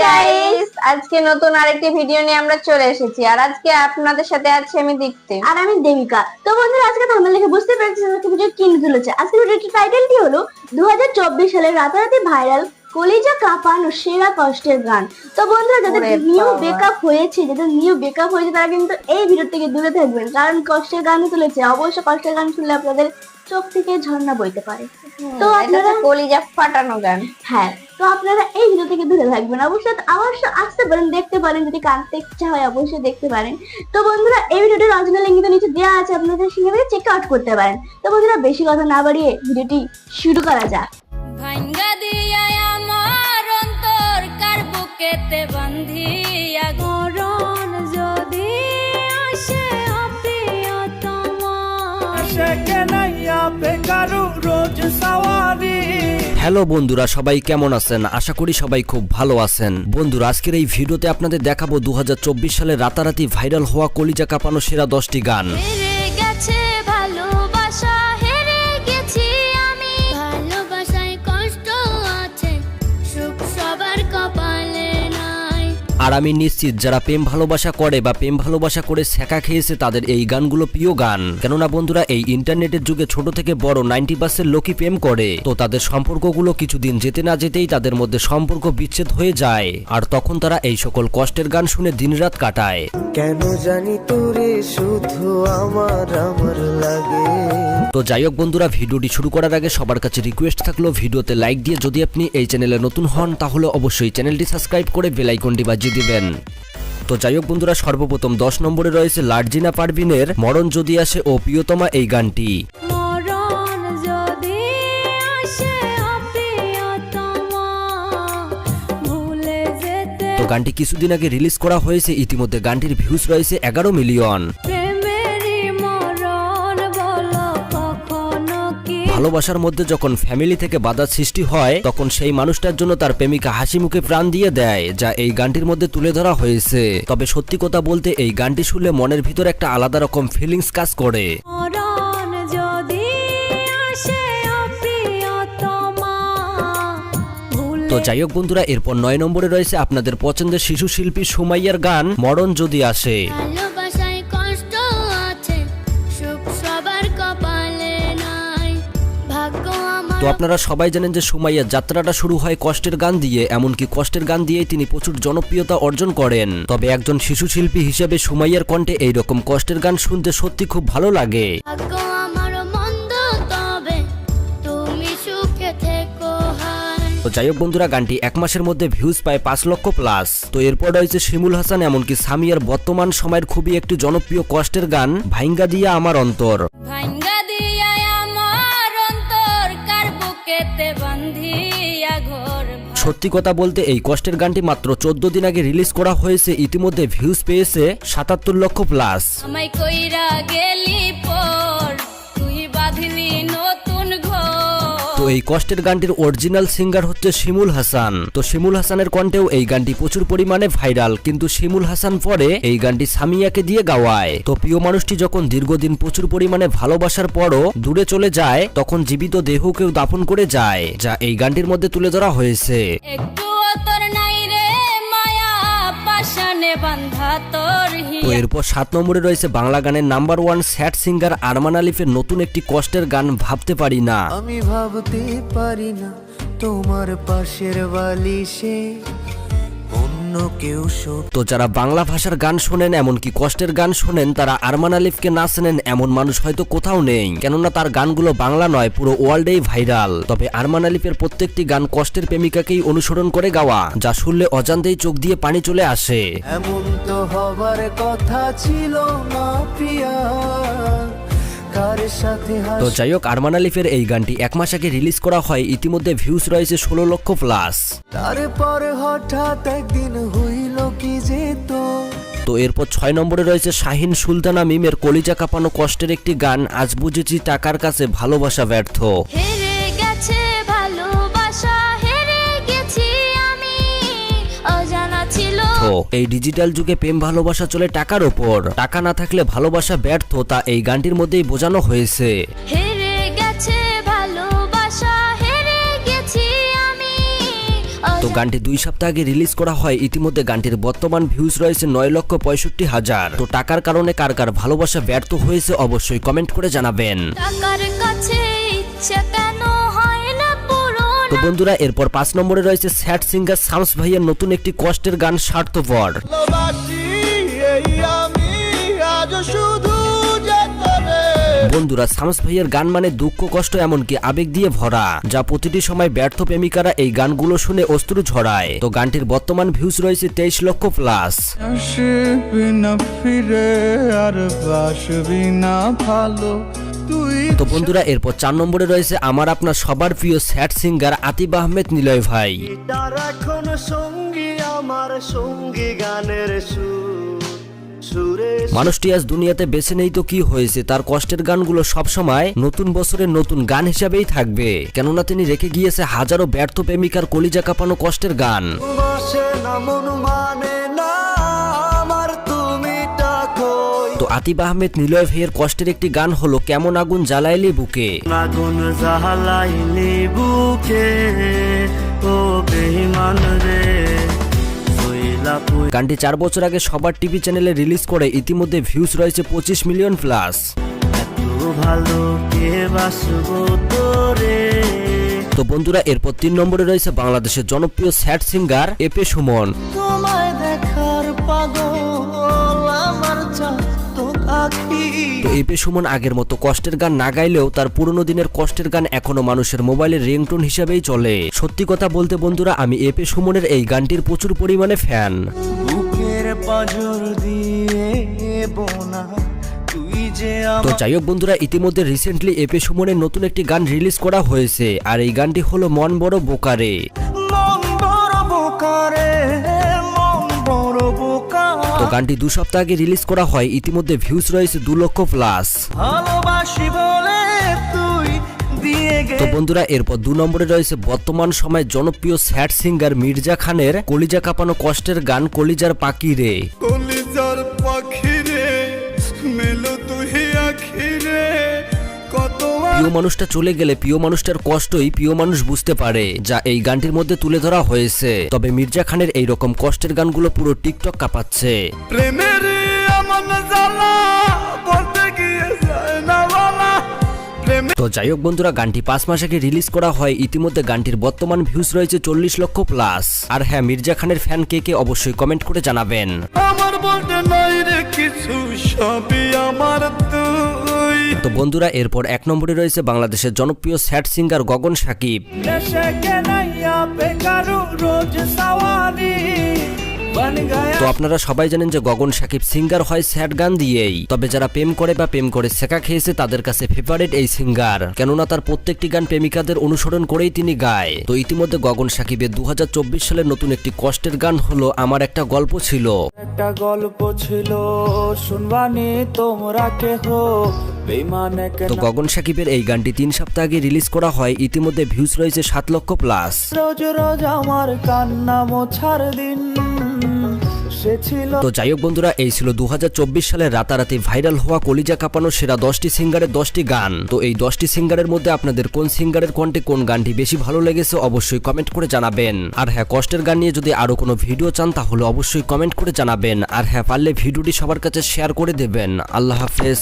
Guys, আজকে নতুন আরেকটি ভিডিও নিয়ে আমরা চলে এসেছি। আর আজকে আপনাদের সাথে আছি আমি দীপ্তি আর আমি দেবিকা। তো বন্ধুরা, আজকে থাম্বনেল দেখে বুঝতে পেরেছেন আজকে ভিডিও কি নিয়ে চলেছে। আজকে ভিডিওটির টাইটেলটি হলো 2024 সালের রাতারাতি ভাইরাল কলিজা কাঁপানো সেরা কষ্টের গান। তো বন্ধুরা, যাদের নিউ ব্রেকআপ হয়েছে তারা কিন্তু এই ভিডিও থেকে দূরে থাকবেন, কারণ কষ্টের গান চলেছে। অবশ্য কষ্টের গান শুনলে আপনাদের চোখ থেকে ঝর্ণা বইতে পারে। তো আপনারা কলিজা ফাটানো গান, হ্যাঁ, তো আপনারা এই ভিডিও থেকে দূরে থাকবেন। অবশ্যই আসতে পারেন, দেখতে পারেন, যদি কাঁদতে ইচ্ছা হয় অবশ্যই দেখতে পারেন। তো বন্ধুরা, এই ভিডিওটির অরিজিনাল লিংক তো নিচে দেওয়া আছে, আপনারা সেখান থেকে চেক আউট করতে পারেন। তো বন্ধুরা, বেশি কথা না বাড়িয়ে ভিডিওটি শুরু করা যাক। ভাঙ্গা দিয়া আমার অন্তর কার বুকেতে বান্ধিয়া গরণ যদি আসে হ্যালো বন্ধুরা, সবাই কেমন আছেন? আশা করি সবাই খুব ভালো আছেন। বন্ধুরা, আজকের এই ভিডিওতে আপনাদের দেখাবো 2024 সালে রাতারাতি ভাইরাল হওয়া কলিজা কাঁপানো সেরা 10টি গান। হেরে গেছে ভালোবাসা, হেরে গেছি আমি, ভালোবাসায় কষ্ট আছে, সুখ সবার কপালে নাই। আর আমি নিশ্চিত যারা প্রেম ভালোবাসা করে বা প্রেম ভালোবাসা করে ছ্যাঁকা খেয়েছে তাদের এই গানগুলো প্রিয় গান। কেননা বন্ধুরা, এই ইন্টারনেটের যুগে ছোট থেকে বড় 90% লোকই প্রেম করে। তো তাদের সম্পর্কগুলো কিছুদিন যেতে না যেতেই তাদের মধ্যে সম্পর্ক বিচ্ছেদ হয়ে যায়, আর তখন তারা এই সকল কষ্টের গান শুনে দিনরাত কাটায়। কেন জানি তোরে শুধু আমার লাগে। তো যাই হোক বন্ধুরা, ভিডিওটি শুরু করার আগে সবার কাছে রিকোয়েস্ট থাকলো ভিডিওতে লাইক দিয়ে, যদি আপনি এই চ্যানেলে নতুন হন তাহলে অবশ্যই চ্যানেলটি সাবস্ক্রাইব করে বেল আইকনটি বাজিয়ে দিবেন। তো যাই হোক বন্ধুরা, সর্বপ্রথম 10 নম্বরে রয়েছে লার্জিনা পারভিনের মরণ যদি আসে ও প্রিয়তমা এই গানটি। মরণ যদি আসে প্রিয়তমা, ভুলে যেতে। তো গানটি কিছুদিন আগে রিলিজ করা হয়েছে, ইতিমধ্যে গানটির ভিউজ রয়েছে 11 মিলিয়ন। ভালোবাসার মধ্যে যখন ফ্যামিলি থেকে বাধা সৃষ্টি হয় তখন সেই মানুষটার জন্য তার প্রেমিকা হাসি মুখে প্রাণ দিয়ে দেয়, যা এই গানটির মধ্যে তুলে ধরা হয়েছে। তবে সত্যি কথা বলতে এই গানটি শুনলে মনের ভিতর একটা আলাদা রকম ফিলিংস কাজ করে। তো যাই হোক বন্ধুরা, এরপর 9 নম্বরে রয়েছে আপনাদের পছন্দের শিশু শিল্পী সুমাইয়ার গান মরণ যদি আসে। তো আপনারা সবাই জানেন যে সুমাইয়ার যাত্রাটা শুরু হয় কষ্টের গান দিয়ে, এমনকি কষ্টের গান দিয়েই তিনি প্রচুর জনপ্রিয়তা অর্জন করেন। তবে একজন শিশু শিল্পী হিসেবে সুমাইয়ার কণ্ঠে এইরকম কষ্টের গান শুনতে সত্যি খুব ভালো লাগে। তো যাই হোক বন্ধুরা, গানটি 1 মাসের মধ্যে ভিউজ পায় 5 লক্ষ প্লাস। তো এরপর রয়েছে শিমুল হাসান এমনকি সামিয়ার বর্তমান সময়ের খুবই একটি জনপ্রিয় কষ্টের গান ভাঙ্গা দিয়া আমার অন্তর। সত্যি কথা বলতে এই কষ্টের গানটি মাত্র 14 দিন আগে রিলিজ করা হয়েছে, ইতিমধ্যে ভিউজ পেয়েছে 77 লক্ষ প্লাস। তো এই কষ্টের গানটির অরিজিনাল সিঙ্গার হচ্ছে শিমুল হাসান। তো শিমুল হাসানের কণ্ঠেও এই গানটি প্রচুর পরিমাণে ভাইরাল, কিন্তু শিমুল হাসান পরে এই গানটি সামিয়াকে দিয়ে গাওয়ায়। তো প্রিয় মানুষটি যখন দীর্ঘদিন প্রচুর পরিমাণে ভালোবাসার পরও দূরে চলে যায় তখন জীবিত দেহকেও দাফন করে যায়, যা এই গানটির মধ্যে তুলে ধরা হয়েছে। তো এরপর 7 নম্বরে রয়েছে বাংলা গানের নাম্বার 1 স্যাড সিঙ্গার আরমান আলিফের নতুন একটি কষ্টের গান ভাবতে পারি না। আমি ভাবতে পারি না তোমার পাশের বালিশে অন্য কেউ। তো যারা বাংলা ভাষার গান শোনেন এমনকি কষ্টের গান শোনেন তারা আরমান আলিফকে না চেনেন এমন মানুষ হয়তো কোথাও নেই, কেননা তার গানগুলো বাংলা নয় পুরো ওয়ার্ল্ডেই ভাইরাল। তবে আরমান আলিফের প্রত্যেকটি গান কষ্টের প্রেমিকাকেই অনুসরণ করে গাওয়া, যা শুনলে অজান্তেই চোখ দিয়ে পানি চলে আসে। এমন তো হবার কথা ছিল না প্রিয়া। তো যাই হোক, আরমান আলিফের এই গানটি 1 মাস আগে রিলিজ করা হয়, ইতিমধ্যে ভিউজ রয়েছে 16 লক্ষ প্লাস। তারপর হঠাৎ একদিন হইল কি যেত। তো এরপর 6 নম্বরে রয়েছে শাহিন সুলতানা মিমের কলিজা কাঁপানো কষ্টের একটি গান আজ বুঝেছি টাকার কাছে ভালোবাসা ব্যর্থ। এই ডিজিটাল যুগে প্রেম ভালোবাসা চলে টাকার উপর, টাকা না থাকলে ভালোবাসা ব্যর্থ, তা এই গানটির মধ্যেই বোঝানো হয়েছে। তো গানটি 2 সপ্তাহ আগে রিলিজ করা হয়। ইতিমধ্যে গানটির বর্তমান ভিউজ রয়েছে 9,65,000। তো টাকার কারণে কার কার ভালোবাসা ব্যর্থ হয়েছে অবশ্যই কমেন্ট করে জানাবেন। টাকার কাছে ইচ্ছা কেন হয় না পূরণ? তো বন্ধুরা এরপর 5 নম্বরে রয়েছে স্যাড সিঙ্গার শামস ভাইয়ের নতুন একটি কষ্টের গান স্বার্থপর। ভালোবাসি এই আমি আজ শুধু যে তোরে। বন্ধুরা শামস ভাইয়ের গান মানে দুঃখ কষ্ট এমনকি আবেগ দিয়ে ভরা, যা প্রতিটি সময় ব্যর্থ প্রেমিকারা এই গানগুলো শুনে অশ্রু ঝরায়। তো গানটির বর্তমান ভিউজ রয়েছে 23 লক্ষ প্লাস। আসবি না ফিরে আর বাসবি না ভালো তুই। তো বন্ধুরা এরপর 4 নম্বরে রয়েছে আমার আপনার সবার প্রিয় স্যাড সিঙ্গার আতিফ আহমেদ নিলয় ভাই। তার এখন সঙ্গী আমার সঙ্গী গানের সুরে মানুষটি আজ দুনিয়াতে বেঁচে নেই তো কি হয়েছে, তার কষ্টের গানগুলো সবসময় নতুন বছরের নতুন গান হিসাবেই থাকবে, কেননা তিনি রেখে গিয়েছে হাজারো ব্যর্থ প্রেমিকার কলিজা কাঁপানো কষ্টের গান। বসে না মন মানে না আমার তুমি টাকই। তো আতিফ আহমেদ নিলয় ভাইয়ের কষ্টের একটি গান হলো কেমন আগুন জ্বালাইলি বুকে। আগুন জ্বালাইলি বুকে ও বেঈমান রে। গানটি 4 বছর আগে সবার টিভি চ্যানেলে রিলিজ করে ইতিমধ্যে ভিউজ রয়েছে 25 মিলিয়ন প্লাস। তো বন্ধুরা এরপর 3 নম্বরে রয়েছে বাংলাদেশের জনপ্রিয় স্যাড সিঙ্গার এপে সুমন। তোমায় দেখার পাগল আমার চাতক আঁখি। তো এপে সুমন আগের মতো কষ্টের গান না গাইলেও তার পুরনো দিনের কষ্টের গান এখনো মানুষের মোবাইলের রিংটোন হিসেবেই চলে। সত্যি কথা বলতে বন্ধুরা আমি এপে সুমনের এই গানটির প্রচুর পরিমাণে ফ্যান। বুকের পাঁজর দিয়ে বোনা তুই যে তো যাই হোক বন্ধুরা ইতিমধ্যে রিসেন্টলি এপে সুমনের নতুন একটি গান রিলিজ করা হয়েছে, আর এই গানটি হলো মন বড় বোকারে। মন বড় বোকারে মন বড় বোকা। তো গানটি 2 সপ্তাহ আগে রিলিজ করা হয়। ইতিমধ্যে ভিউজ রয়েছে 2 লক্ষ প্লাস। ভালোবাসি বলে তুই দিয়ে তো বন্ধুরা এরপর 2 নম্বরে রয়েছে বর্তমান সময় জনপ্রিয় স্যাড সিঙ্গার মির্জা খানের কলিজা কাঁপানো কষ্টের গান কলিজার পাখি রে। কলিজার পাখি রে মেলো তুই আখি রে কত। প্রিয় মানুষটা চলে গেলে প্রিয় মানুষটার কষ্টই প্রিয় মানুষ বুঝতে পারে, যা এই গানটির মধ্যে তুলে ধরা হয়েছে। তবে মির্জা খানের এই রকম কষ্টের গানগুলো পুরো টিকটক কাঁপাচ্ছে। প্রেমের এমন জ্বালা বলতে গিয়ে যায় না বলা। তো যাই হোক বন্ধুরা গানটি 5 মাস আগে রিলিজ করা হয়। ইতিমধ্যে গানটির বর্তমান ভিউজ রয়েছে 40 লক্ষ প্লাস। আর হ্যাঁ মির্জা খানের ফ্যান কে কে অবশ্যই কমেন্ট করে জানাবেন। আমার বলতে নাই রে কিছু সবই আমার তুই। তো বন্ধুরা এরপর 1 নম্বরে রয়েছে বাংলাদেশের জনপ্রিয় স্যাড সিঙ্গার গগন সাকিব। দেশে কেনাইয়া বেকারু রোজ সাওয়ারি বন গয়া। তো আপনারা সবাই জানেন যে গগন সাকিব সিঙ্গার হয় স্যাড গান দিয়েই, তবে যারা প্রেম করে বা প্রেম করে শেখা খেয়েছে তাদের কাছে ফেভারিট এই সিঙ্গার, কেননা তার প্রত্যেকটি গান প্রেমিকাদের অনুসরণ করেই তিনি গায়। তো ইতিমধ্যে গগন সাকিবের 2024 সালের নতুন একটি কষ্টের গান হলো আমার একটা গল্প ছিল। একটা গল্প ছিল শুনবানি তোমরা কেহ বেঈমান এক তো গগন সাকিবের এই গানটি 3 সপ্তাহ আগে রিলিজ করা হয়। ইতিমধ্যে ভিউজ রয়েছে 7 লক্ষ প্লাস। রোজ রোজ আমার কান্না মোছার দিন সে ছিল। তো যাই হোক বন্ধুরা এই ছিল 2024 সালের রাতারাতি ভাইরাল হওয়া কলিজা কাঁপানো সেরা 10টি সিঙ্গারের 10টি গান। তো এই 10টি সিঙ্গারের মধ্যে আপনাদের কোন সিঙ্গারের কণ্ঠে কোন গানটি বেশি ভালো লেগেছে অবশ্যই কমেন্ট করে জানাবেন। আর হ্যাঁ কষ্টের গান নিয়ে যদি আরো কোনো ভিডিও চান তাহলে অবশ্যই কমেন্ট করে জানাবেন। আর হ্যাঁ পারলে ভিডিওটি সবার কাছে শেয়ার করে দেবেন। আল্লাহ হাফেজ।